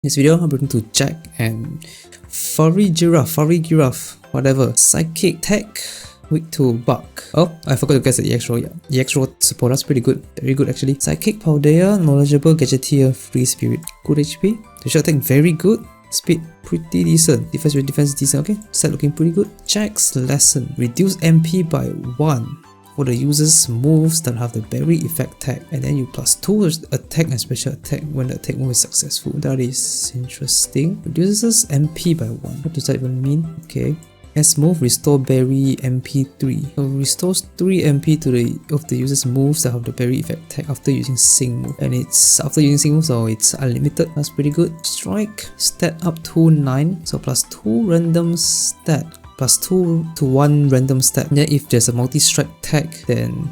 This video I'm bringing to Jacq and Farigiraf, whatever. Psychic Tech, weak to Buck. Oh, I forgot to guess the EX roll. Yeah, EX roll support, that's pretty good. Very good actually. Psychic Paldea, knowledgeable, gadgeteer, free spirit. Good HP. Special attack very good. Speed pretty decent. Defense decent. Okay, set looking pretty good. Jack's lesson. Reduce MP by 1 for the user's moves that have the berry effect tag, and then you plus 2 attack and special attack when the attack move is successful. That is interesting. Reduces MP by 1. What does that even mean? Okay. S move, restore berry MP 3. So restores 3 MP to the user's moves that have the berry effect tag after using sync move. And it's after using sync move, so it's unlimited. That's pretty good. Strike, stat up to 9. So plus 2 random stat. Plus 2 to 1 random stat. Then if there's a multi-strike tag, then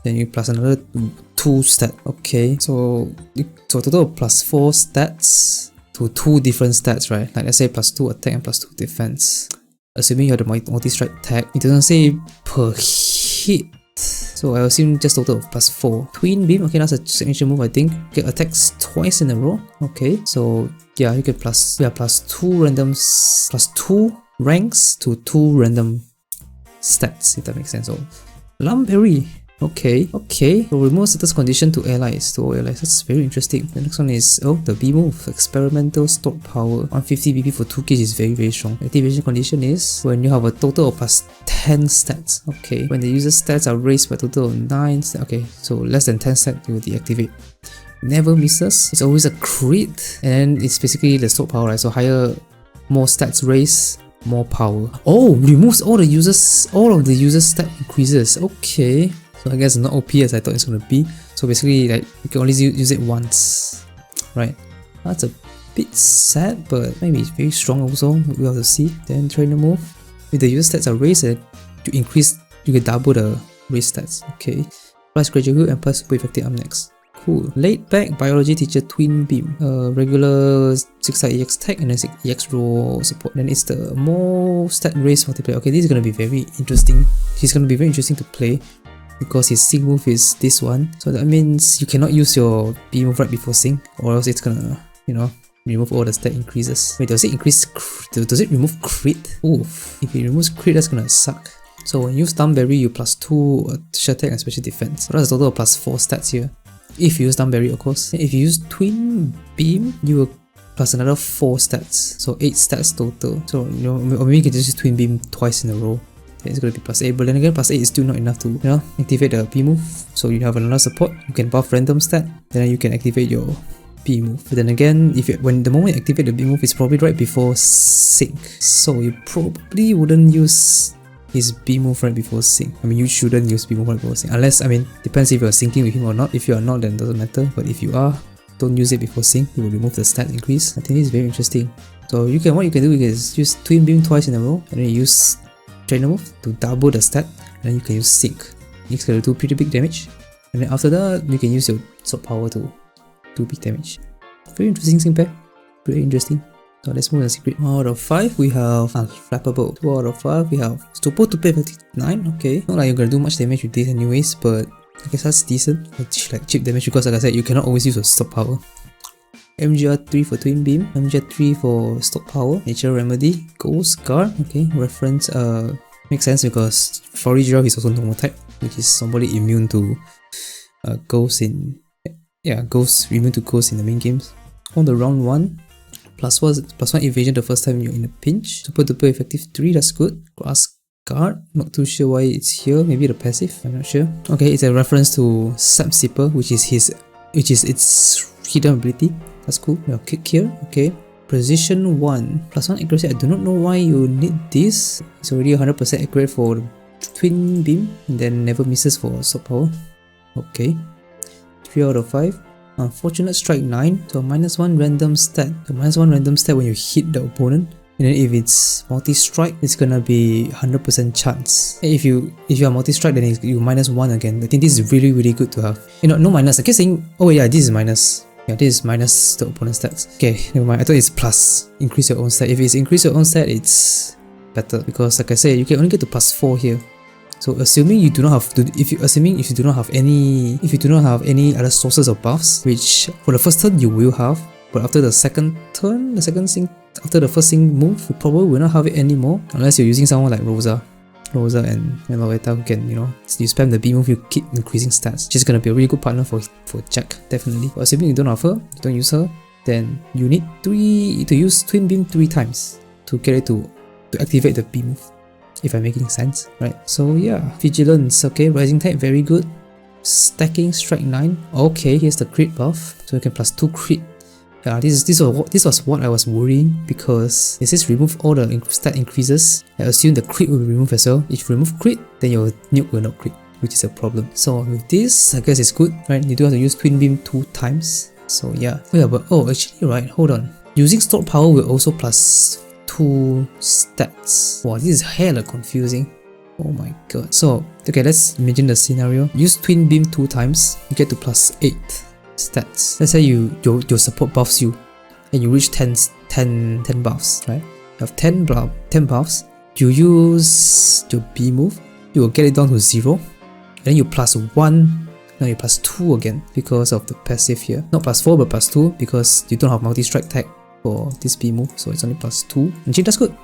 you plus another 2 stat. Okay, so total of plus 4 stats to 2 different stats, right? Like let's say plus 2 attack and plus 2 defense. Assuming you have the multi-strike tag, it doesn't say per hit. So I assume just total of plus 4. Twin beam, okay, that's a signature move I think. Get attacks twice in a row. Okay, so yeah, you get plus 2 randoms, plus 2 ranks to 2 random stats, if that makes sense. So Lumberry, okay. So remove status condition to allies, that's very interesting. The next one is the B move, experimental stored power. 150 BP for 2 kg is very strong. Activation condition is when you have a total of plus 10 stats. Okay, when the user's stats are raised by a total of 9 stats. Okay, so less than 10 stats you will deactivate. Never misses. It's always a crit, and it's basically the stored power, right? So more stats raised, more power. Oh, removes all of the users stat increases. Okay, so I guess not OP as I thought it's gonna be. So basically, like, you can only use it once, right? That's a bit sad, but maybe it's very strong also. We'll have to see. Then trainer move. If the user stats are raised, you can double the raise stats. Okay. Plus graduate and plus super effective up next. Cool. Laid back biology teacher twin beam. Regular 6-star EX tech and then EX roll support. Then it's the more stat raise multiplier. Okay, this is gonna be very interesting. He's gonna be very interesting to play because his sync move is this one. So that means you cannot use your B move right before sync, or else it's gonna, remove all the stat increases. Wait, does it remove crit? Oof. If it removes crit, that's gonna suck. So when you use Thumberry, you plus 2 special attack and special defense. So that's a total of plus 4 stats here. If you use Thumberry, of course. If you use Twin Beam, you will plus another 4 stats. So 8 stats total. So, or maybe you can just use Twin Beam twice in a row. Then it's going to be plus 8. But then again, plus 8 is still not enough to, activate the B move. So you have another support. You can buff random stat. Then you can activate your B move. But then again, when the moment you activate the B move, it's probably right before sync. So you probably wouldn't use his B move right before sync. I mean, you shouldn't use B move right before sync. Unless, depends if you're syncing with him or not. If you are not, then it doesn't matter. But if you are, don't use it before sync. You will remove the stat increase. I think this is very interesting. So what you can do is use Twin Beam twice in a row, and then you use Trainer move to double the stat, and then you can use sync. It's gonna do pretty big damage. And then after that, you can use your sword power to do big damage. Very interesting sync pack. Very interesting. So let's move on to secret. 1 out of 5 we have Unflappable. 2 out of 5 we have Stupor to play 59. Okay. Not like you're gonna do much damage with this anyways, but I guess that's decent. Like cheap damage because like I said, you cannot always use a stock power. MGR 3 for Twin Beam, MGR 3 for stock power, Nature Remedy, Ghost Guard. Okay, reference makes sense because Farigiraf is also normal type, which is somebody immune to ghosts immune to ghosts in the main games. On the round 1. +1 evasion the first time you're in a pinch. Super duper effective 3, that's good. Grass Guard, not too sure why it's here. Maybe the passive, I'm not sure. Okay, it's a reference to Sap Sipper, which is its hidden ability. That's cool. We have kick here. Okay. Precision 1. +1 accuracy. I do not know why you need this. It's already 100% accurate for Twin Beam, and then never misses for sword power. Okay. 3 out of 5. Unfortunate strike 9, so -1 random stat. So -1 random stat when you hit the opponent, and then if it's multi-strike, it's gonna be 100% chance. If you are multi-strike, then you -1 again. I think this is really good to have. No minus. I keep saying, oh yeah, this is minus. Yeah, this is minus the opponent's stats. Okay, never mind. I thought it's plus. Increase your own stat. If it's increase your own stat, it's better because, like I said, you can only get to +4 here. So assuming you do not have if you do not have any other sources of buffs, which for the first turn you will have, but after the second turn, after the first sync move, you probably will not have it anymore unless you're using someone like Rosa and Loretta who can, you spam the B move, you keep increasing stats. She's gonna be a really good partner for Jacq, definitely. But assuming you don't have her, you don't use her, then you need to use Twin Beam 3 times to get it to activate the B move, if I'm making sense, right? So yeah, Vigilance, okay, Rising Tide, very good. Stacking, Strike 9, okay, here's the crit buff, so you can plus 2 crit. Yeah, this was what I was worrying, because it says remove all the stat increases. I assume the crit will be removed as well. If you remove crit, then your nuke will not crit, which is a problem. So with this, I guess it's good, right? You do have to use Twin Beam 2 times. So yeah. Oh yeah, but actually, right, hold on. Using Stored Power will also plus 2 stats. Wow, this is hella confusing. Oh my god. So, okay, let's imagine the scenario. Use Twin Beam 2 times, you get to plus 8 stats. Let's say your support buffs you, and you reach 10 buffs, right? You have 10 buffs, you use your B move, you will get it down to 0, and then you plus 1, now you plus 2 again because of the passive here. Not plus 4 but plus 2 because you don't have multi-strike tag for this B move, so it's only plus 2. Actually, that's good.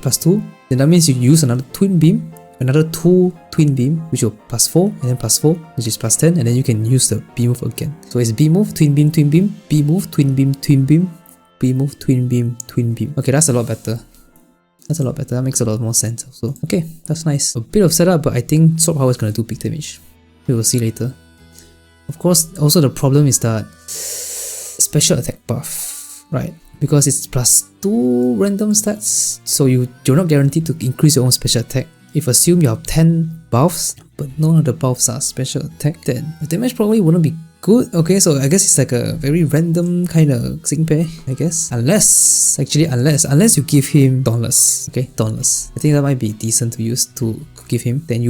Plus 2, then that means you use another Twin Beam, another 2 Twin Beam, which will plus 4, and then plus 4, which is plus 10, and then you can use the B move again. So it's B move, Twin Beam, Twin Beam, B move, Twin Beam, Twin Beam, B move, Twin Beam, Twin Beam. Okay, that's a lot better. That's a lot better. That makes a lot more sense also. Okay, that's nice. A bit of setup, but I think Sword Power is gonna do big damage. We will see later. Of course, also the problem is that special attack buff, right? Because it's plus 2 random stats, so you're not guaranteed to increase your own special attack. If assume you have 10 buffs, but none of the buffs are special attack, then the damage probably wouldn't be good. Okay, so I guess it's like a very random kind of sync pair, I guess. Unless you give him Dauntless. Okay, Dauntless. I think that might be decent to use to give him. Then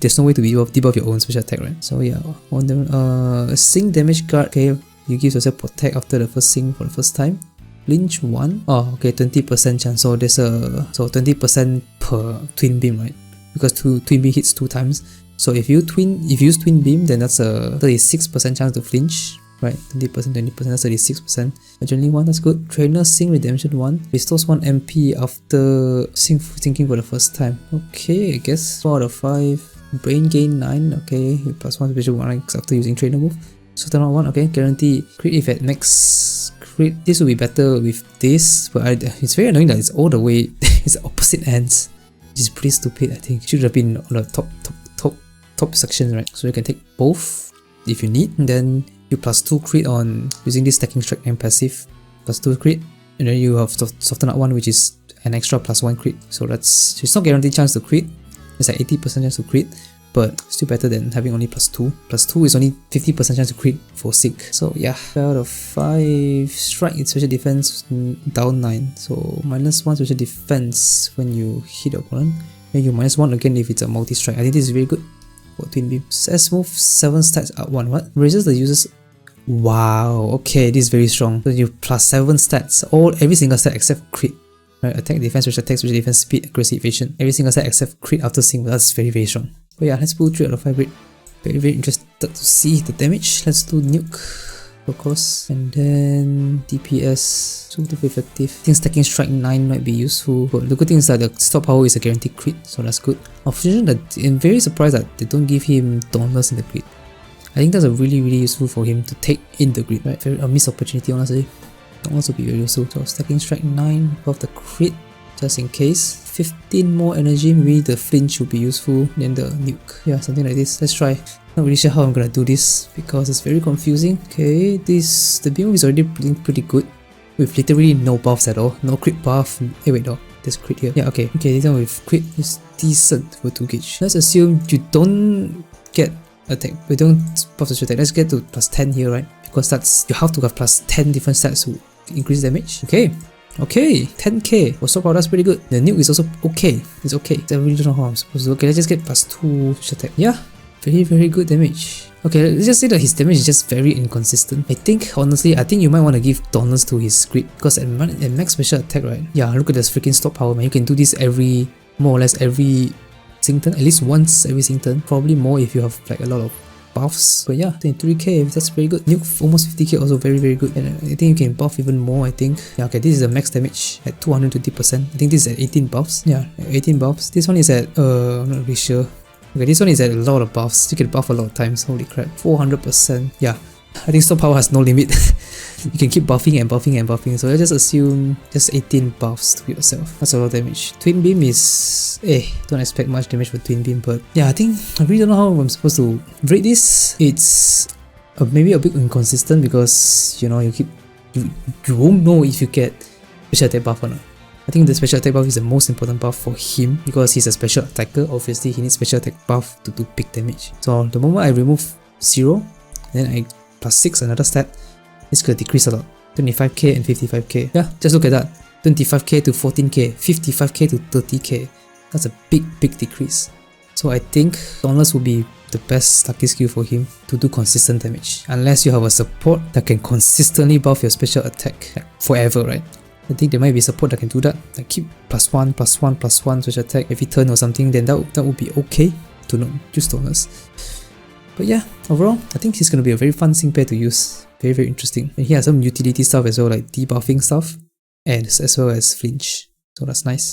there's no way to debuff your own special attack, right? So yeah, on the sync damage guard, okay, you give yourself protect after the first sync for the first time. Flinch 1. Oh, okay, 20% chance. So there's a 20% per Twin Beam, right? Because Twin Beam hits 2 times. So if you use Twin Beam, then that's a 36% chance to flinch, right? 20%, that's 36%. Adrenaline 1, that's good. Trainer Sync Redemption 1 restores 1 MP after syncing for the first time. Okay, I guess 4 out of 5. Brain Gain 9. Okay, plus 1 special 1 ranks after using Trainer move. So turn on 1. Okay, guarantee crit if at max. This will be better with this, but it's very annoying that it's all the way it's opposite ends, which is pretty stupid. I think it should have been on the top section, right? So you can take both if you need, and then you plus 2 crit on using this Stacking Strike and passive, plus 2 crit, and then you have Soften Up 1, which is an extra plus 1 crit. So it's not guaranteed chance to crit. It's like 80% chance to crit, but still better than having only plus 2. Plus 2 is only 50% chance to crit for sync. So yeah, 5 out of 5. Strike in special defense, down 9. So minus 1 special defense when you hit the opponent. And you minus 1 again if it's a multi-strike. I think this is very good for Twin Beam. S move 7 stats up 1. What? Raises the user's... Wow, okay, this is very strong. So you plus 7 stats, every single stat except crit. Right, attack, defense, special attack, special defense, speed, accuracy, evasion. Every single stat except crit after sync. That's very, very strong. But yeah, let's pull 3 out of 5 rate. Very, very interested to see the damage. Let's do nuke, of course. And then DPS, super effective. I think Stacking Strike 9 might be useful. But the good thing is that the Stored Power is a guaranteed crit, so that's good. Unfortunately, I'm very surprised that they don't give him Dauntless in the grid. I think that's a really, really useful for him to take in the grid, right? A missed opportunity, honestly. Dauntless would be very useful. So Stacking Strike 9 above the crit, just in case. 15 more energy, maybe the flinch would be useful, then the nuke. Yeah, something like this. Let's try. Not really sure how I'm gonna do this because it's very confusing. Okay, the beam is already pretty good with literally no buffs at all. No crit buff. Hey, wait, no. There's crit here. Yeah, okay. Okay, this one with crit is decent for 2 gauge. Let's assume you don't get attack. We don't buff the attack. Let's get to plus 10 here, right? Because you have to have plus 10 different stats to increase damage. Okay, 10k. For Sword Power, that's pretty good. The nuke is also okay. It's okay. I really don't know how I'm supposed to do. Okay, let's just get plus 2 attack. Yeah, very, very good damage. Okay, let's just say that his damage is just very inconsistent. Honestly, I think you might want to give Dauntless to his crit because at max special attack, right? Yeah, look at this freaking Stored Power, man. You can do this more or less every sync turn, at least once every sync turn. Probably more if you have like a lot of buffs. But yeah, 23k, that's very good. Nuke almost 50k, also very good. And I think you can buff even more, I think. Yeah, okay, this is the max damage at 220%. I think this is at 18 buffs. Yeah, 18 buffs. This one is at, I'm not really sure. Okay, this one is at a lot of buffs. You can buff a lot of times, holy crap. 400%. Yeah, I think Storm Power has no limit. You can keep buffing and buffing and buffing, so I just assume just 18 buffs to yourself. That's a lot of damage. Twin Beam is... don't expect much damage for Twin Beam, but yeah, I think I really don't know how I'm supposed to rate this. It's maybe a bit inconsistent because, you know, you won't know if you get special attack buff or not. I think the special attack buff is the most important buff for him because he's a special attacker. Obviously, he needs special attack buff to do big damage. So the moment I remove 0, then I plus 6 another stat, it's gonna decrease a lot. 25k and 55k. Yeah, just look at that. 25k to 14k, 55k to 30k. That's a big decrease. So I think Dauntless will be the best lucky skill for him to do consistent damage. Unless you have a support that can consistently buff your special attack like forever, right? I think there might be support that can do that. Like keep +1, +1, +1 special attack every turn or something, then that would be okay to not use Dauntless. But yeah, overall, I think he's gonna be a very fun sync pair to use. Very interesting. And he has some utility stuff as well, like debuffing stuff, and as well as flinch. So that's nice.